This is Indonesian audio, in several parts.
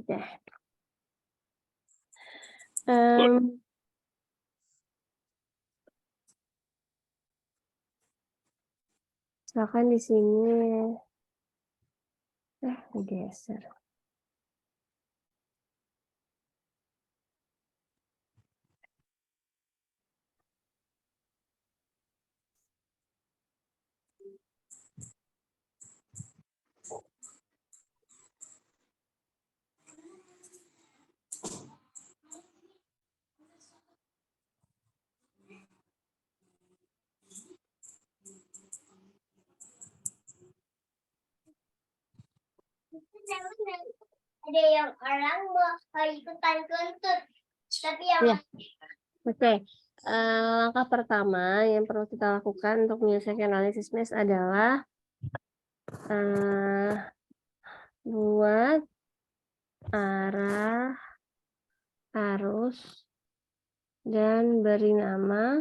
Oke. Misalkan di sini geser. Ada yang orang mau ikutan kentut, tapi yang Oke. Langkah pertama yang perlu kita lakukan untuk menyelesaikan analisis mesh adalah buat arah arus dan beri nama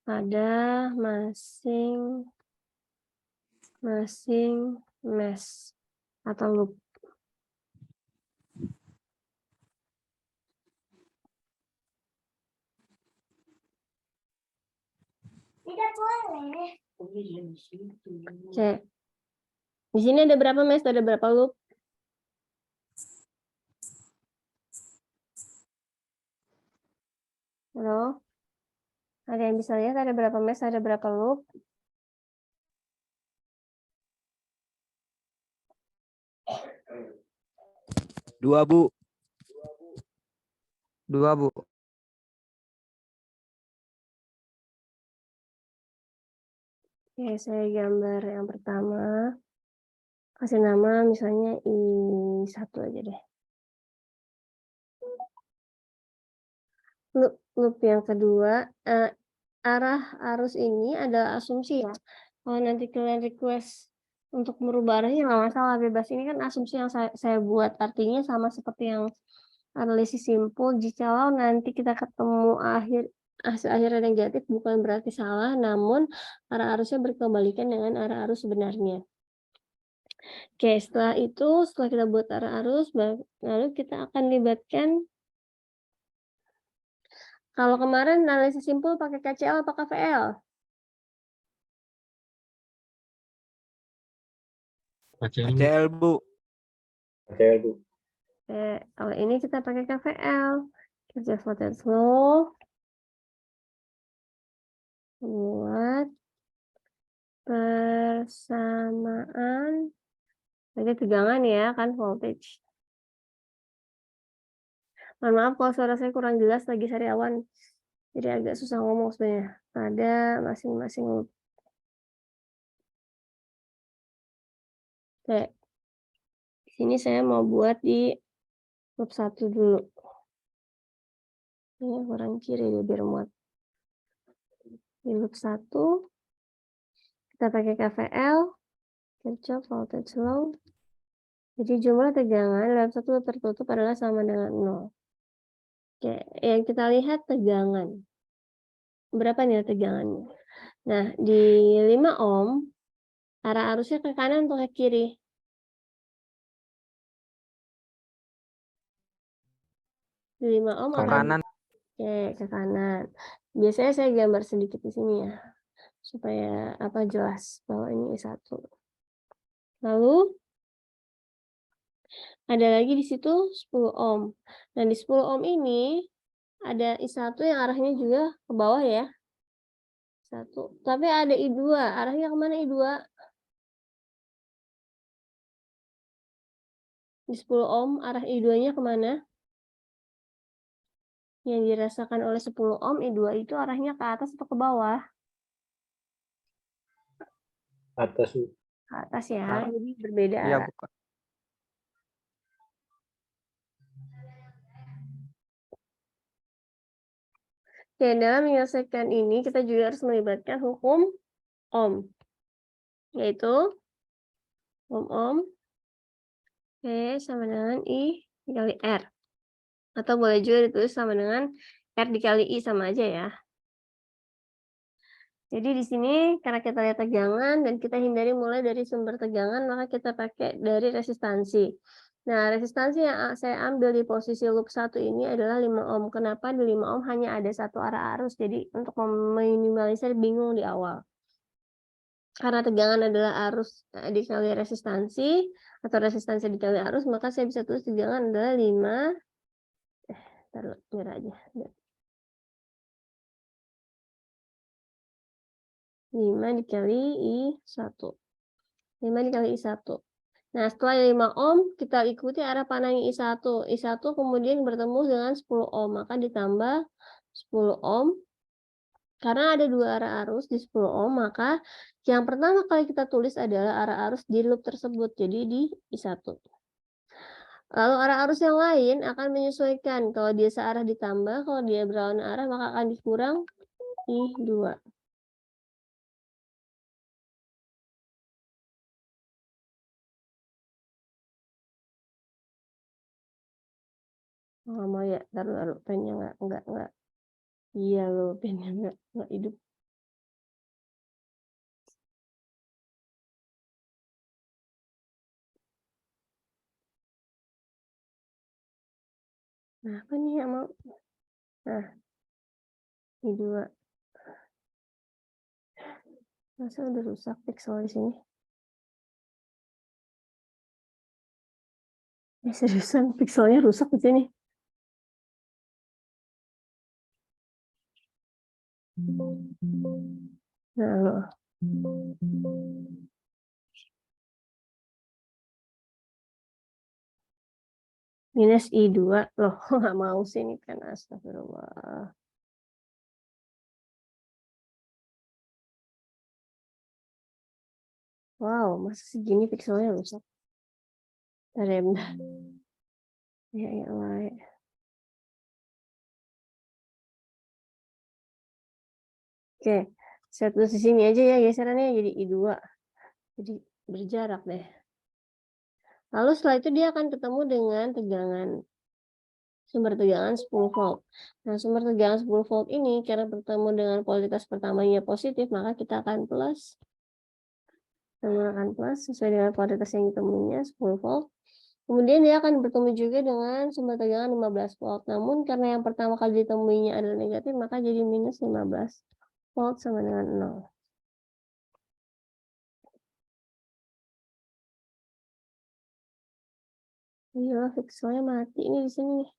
pada masing-masing mesh atau loop. Tidak boleh. Oke. Di sini ada berapa mesh? Ada berapa loop? Halo? Ada yang bisa lihat ada berapa mesh? Ada berapa loop? Dua, Bu. Oke, saya gambar yang pertama. Kasih nama misalnya I1 aja deh. Loop yang kedua, arah arus ini adalah asumsi ya. Kalau nanti kalian request untuk merubah arahnya nggak masalah, bebas. Ini kan asumsi yang saya buat. Artinya sama seperti yang analisis simpul. Jikalau nanti kita ketemu hasil akhirnya negatif, bukan berarti salah, namun arah arusnya berkebalikan dengan arah arus sebenarnya. Oke, setelah kita buat arah arus, lalu kita akan libatkan. Kalau kemarin analisis simpul pakai KCL atau KVL? KCL, Bu. KCL, Bu. Kalau ini kita pakai KVL. Kerja voltage flow. Buat persamaan. Ada tegangan ya, kan voltage. Mohon maaf kalau suara saya kurang jelas lagi sariawan. Jadi agak susah ngomong sebenarnya. Pada masing-masing loop. Oke. Di sini saya mau buat di loop 1 dulu. Ini kurang kiri dia biar muat. Di loop 1 kita pakai KVL, Kirchhoff voltage law. Jadi jumlah tegangan dalam satu loop tertutup adalah sama dengan 0. Oke, yang kita lihat tegangan. Berapa nih tegangannya? Nah, di 5 ohm arah arusnya ke kanan atau ke kiri? Di 5 ohm Ke kanan. Oke, ke kanan. Biasanya saya gambar sedikit di sini ya, supaya jelas bahwa ini I1. Lalu ada lagi di situ 10 ohm. Nah, di 10 ohm ini ada I1 yang arahnya juga ke bawah ya. Tapi ada I2, arahnya kemana I2? Di 10 ohm arah I2-nya kemana? Yang dirasakan oleh 10 ohm I2 itu arahnya ke atas atau ke bawah? Atas. Ke atas ya, jadi berbeda Iya, arah. bukan. Oke, dalam menyelesaikan ini kita juga harus melibatkan hukum ohm, yaitu hukum ohm P sama dengan I dikali R. Atau boleh juga ditulis sama dengan R dikali I, sama aja ya. Jadi di sini karena kita lihat tegangan dan kita hindari mulai dari sumber tegangan, maka kita pakai dari resistansi. Nah, resistansi yang saya ambil di posisi loop 1 ini adalah 5 ohm. Kenapa di 5 ohm hanya ada satu arah arus? Jadi untuk meminimalisir bingung di awal. Karena tegangan adalah arus dikali resistansi atau resistansi dikali arus, maka saya bisa tulis tegangan adalah 5 taruh biar aja. 5 dikali I1. 5 dikali I1. Nah, setelah 5 ohm, kita ikuti arah panahnya I1. I1 kemudian bertemu dengan 10 ohm, maka ditambah 10 ohm. Karena ada dua arah arus di 10 ohm, maka yang pertama kali kita tulis adalah arah arus di loop tersebut, jadi di I1. Lalu arah arus yang lain akan menyesuaikan. Kalau dia searah ditambah, kalau dia berlawanan arah maka akan dikurang I2. Nggak mau ya, taruh pennya enggak. Iya loh, pennya enggak hidup. Nah, apa nih yang mau? Nah, I2. Masa udah rusak pixel di sini? Seriusan pixelnya rusak di sini. Nah, loh. Minus I2. Loh, nggak mau sih ini kan, astagfirullah. Wow, masa segini pixelnya rusak? Bentar. Ya, Allah. Oke, saya tulis di sini aja ya geserannya jadi I2. Jadi berjarak deh. Lalu setelah itu dia akan ketemu dengan tegangan. Sumber tegangan 10 volt. Nah, sumber tegangan 10 volt ini karena bertemu dengan polaritas pertamanya positif, maka kita akan plus. Menggunakan plus sesuai dengan polaritas yang ditemuinya 10 volt. Kemudian dia akan bertemu juga dengan sumber tegangan 15 volt. Namun karena yang pertama kali ditemuinya adalah negatif, maka jadi minus 15 volt sama dengan 0. Iya, pixelnya mati ini di sini nih.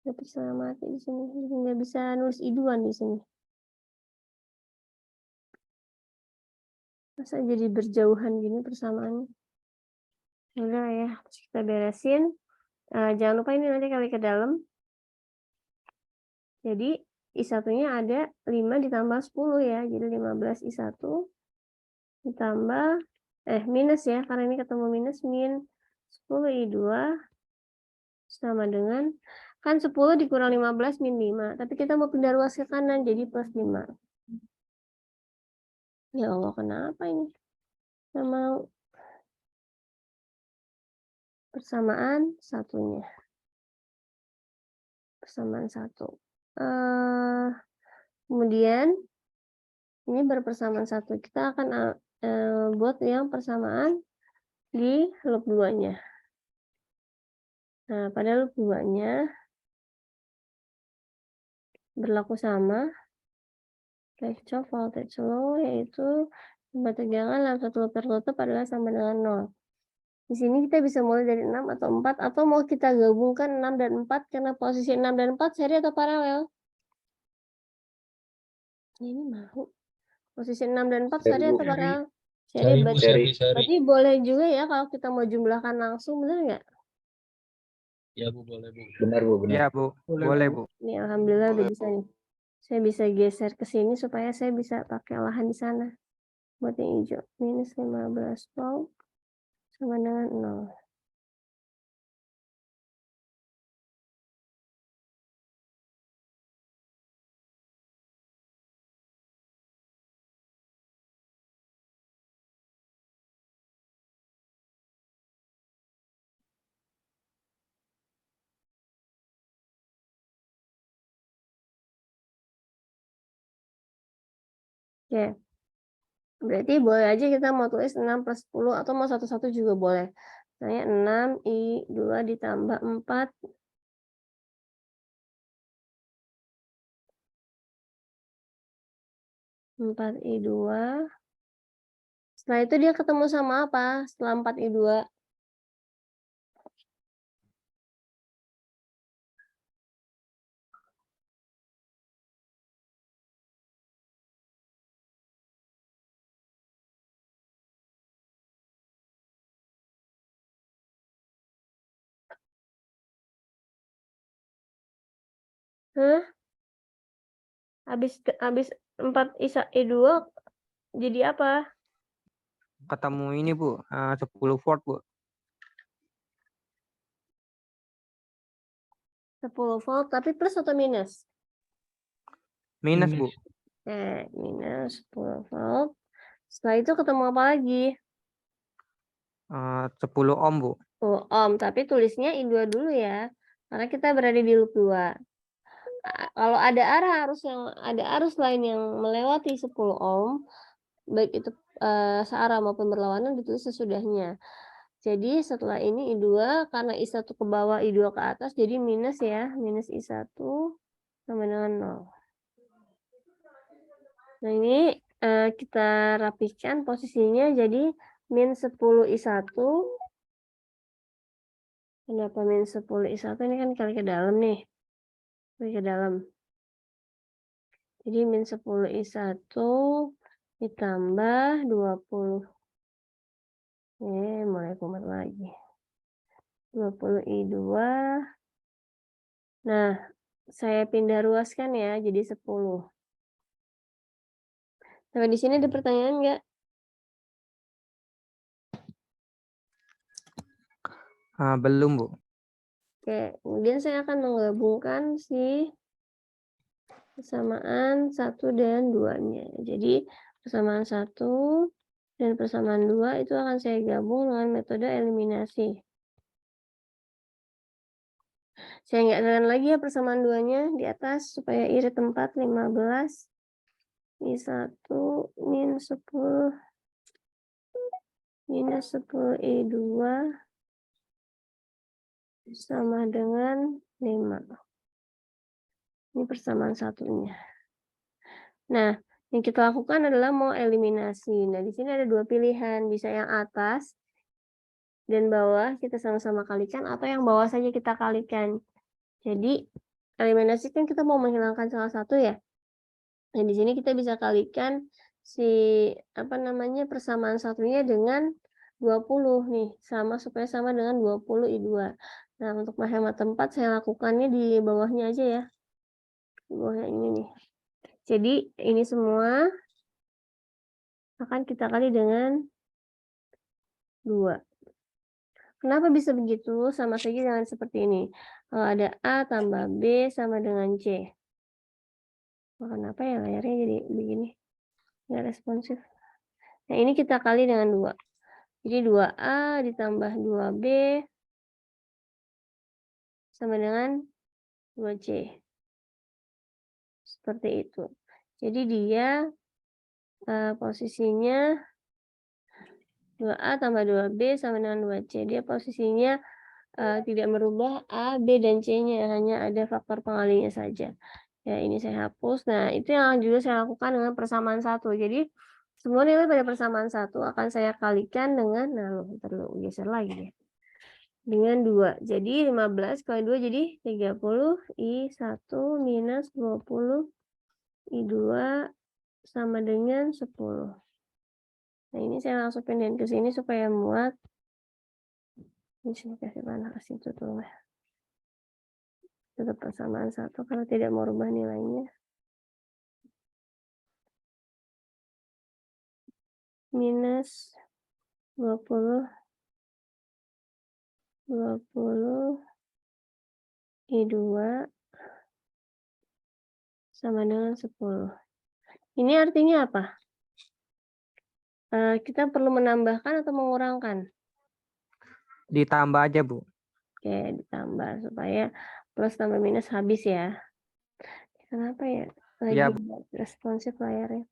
Ada pixelnya mati di sini. Jadi nggak bisa nulis I2 di sini. Masa jadi berjauhan gini persamaannya? Udah ya, kita beresin. Jangan lupa ini nanti kali ke dalam. Jadi I1-nya ada 5 ditambah 10 ya. Jadi 15 I1 ditambah minus ya, karena ini ketemu minus min 10 I2 sama dengan kan 10 dikurang 15 min 5. Tapi kita mau pindah ruas ke kanan jadi plus 5. Ya Allah, kenapa ini? Kita mau persamaan satunya. Persamaan 1. Kemudian ini berpersamaan 1. Kita akan buat yang persamaan di loop 2-nya. Nah, pada loop 2-nya berlaku sama. Kirchhoff voltage law yaitu sumber tegangan dalam satu loop tertutup adalah sama dengan 0. Di sini kita bisa mulai dari 6 atau 4 atau mau kita gabungkan 6 dan 4 karena posisi 6 dan 4 seri atau paralel. Ini mau. Posisi 6 dan 4 seri atau paralel? Seri. Berarti boleh juga ya kalau kita mau jumlahkan langsung, benar nggak? Ya Bu, boleh Bu. Benar Bu, benar. Ya Bu, boleh Bu. Ini alhamdulillah udah bisa nih. Saya bisa geser ke sini supaya saya bisa pakai lahan di sana. Buat yang hijau. Minus 15 volt sama dengan 0. Oke. Berarti boleh aja kita mau tulis 6 plus 10 atau mau satu-satu juga boleh. Misalnya 6I2 ditambah 4. Empat I2. Setelah itu dia ketemu sama apa? Setelah 4I2. Hah? Habis 4I2 jadi apa? Ketemu ini Bu, 10 volt Bu. 10 volt tapi plus atau minus? Minus Bu. Minus 10 volt. Setelah itu ketemu apa lagi? 10 ohm Bu. 10 ohm, tapi tulisnya I2 dulu ya. Karena kita berada di loop 2. Kalau ada arus lain yang melewati 10 ohm, baik itu searah maupun berlawanan, ditulis sesudahnya. Jadi setelah ini I2 karena I1 ke bawah, I2 ke atas, jadi minus ya, minus I1 sama dengan 0. Nah ini kita rapikan posisinya jadi min 10 I1. Kenapa min 10 I1? Ini kan kali ke dalam nih. Kali ke dalam. Jadi min 10 I1 ditambah 20. Mulai kumat lagi. 20 I2. Nah, saya pindah ruaskan ya, jadi 10. Sampai di sini ada pertanyaan nggak? Belum Bu. Oke, kemudian saya akan menggabungkan si persamaan 1 dan 2-nya. Jadi, persamaan 1 dan persamaan 2 itu akan saya gabung dengan metode eliminasi. Saya nggak tekan lagi ya persamaan 2-nya di atas supaya irit tempat 15 I1 min 10 minus 10 I2 sama dengan 5. Ini persamaan satunya. Nah, yang kita lakukan adalah mau eliminasi. Nah, di sini ada dua pilihan, bisa yang atas dan bawah kita sama-sama kalikan atau yang bawah saja kita kalikan. Jadi, eliminasi kan kita mau menghilangkan salah satu ya. Nah, di sini kita bisa kalikan si persamaan satunya dengan 20 nih, supaya sama dengan 20 I2. Nah, untuk menghemat tempat saya lakukannya di bawahnya aja ya. Di bawahnya ini nih. Jadi, ini semua akan kita kali dengan 2. Kenapa bisa begitu? Sama saja dengan seperti ini. Kalau ada A tambah B sama dengan C. Kenapa ya layarnya jadi begini? Nggak responsif. Nah, ini kita kali dengan 2. Jadi 2A ditambah 2B sama dengan 2C. Seperti itu. Jadi dia posisinya 2A tambah 2B sama dengan 2C. Dia posisinya tidak merubah A, B, dan C-nya. Hanya ada faktor pengalinya saja. Ya, ini saya hapus. Nah, itu yang juga saya lakukan dengan persamaan 1. Jadi, semua nilai pada persamaan 1 akan saya kalikan dengan, perlu geser lagi ya. Dengan 2. Jadi, 15 kali 2 jadi 30. I1 minus 20. I2 sama dengan 10. Nah, ini saya langsung pindahin ke sini supaya muat. Ini saya kasih panah ke situ tuh. Tetap persamaan 1 karena tidak mau rubah nilainya. Minus 20 I2 sama dengan 10. Ini artinya apa? Kita perlu menambahkan atau mengurangkan? Ditambah aja Bu. Oke, ditambah supaya plus tambah minus habis ya. Kenapa ya? Lagi Ya, responsif layarnya.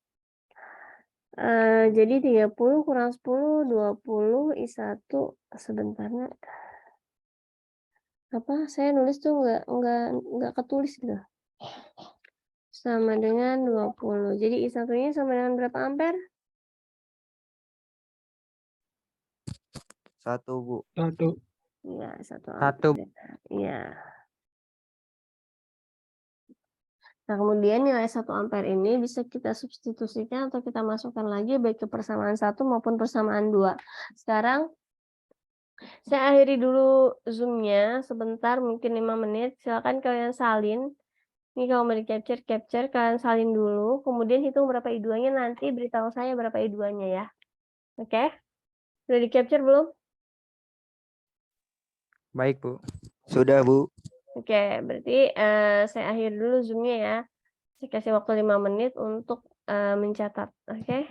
Jadi 30 kurang 10, 20 I1, sebentar Nak. Apa, saya nulis tuh nggak ketulis gitu. Sama dengan 20. Jadi I1-nya sama dengan berapa ampere? 1, Bu. 1. Iya, 1 1. ampere. Iya. Nah, kemudian nilai 1 ampere ini bisa kita substitusikan atau kita masukkan lagi baik ke persamaan 1 maupun persamaan 2. Sekarang saya akhiri dulu Zoom-nya sebentar, mungkin 5 menit. Silakan kalian salin. Ini kalau mau di-capture, kalian salin dulu. Kemudian hitung berapa I2-nya, nanti beritahu saya berapa I2-nya ya. Oke? Sudah di-capture belum? Baik, Bu. Sudah, Bu. Oke, berarti saya akhiri dulu Zoom-nya ya. Saya kasih waktu 5 menit untuk mencatat. Oke?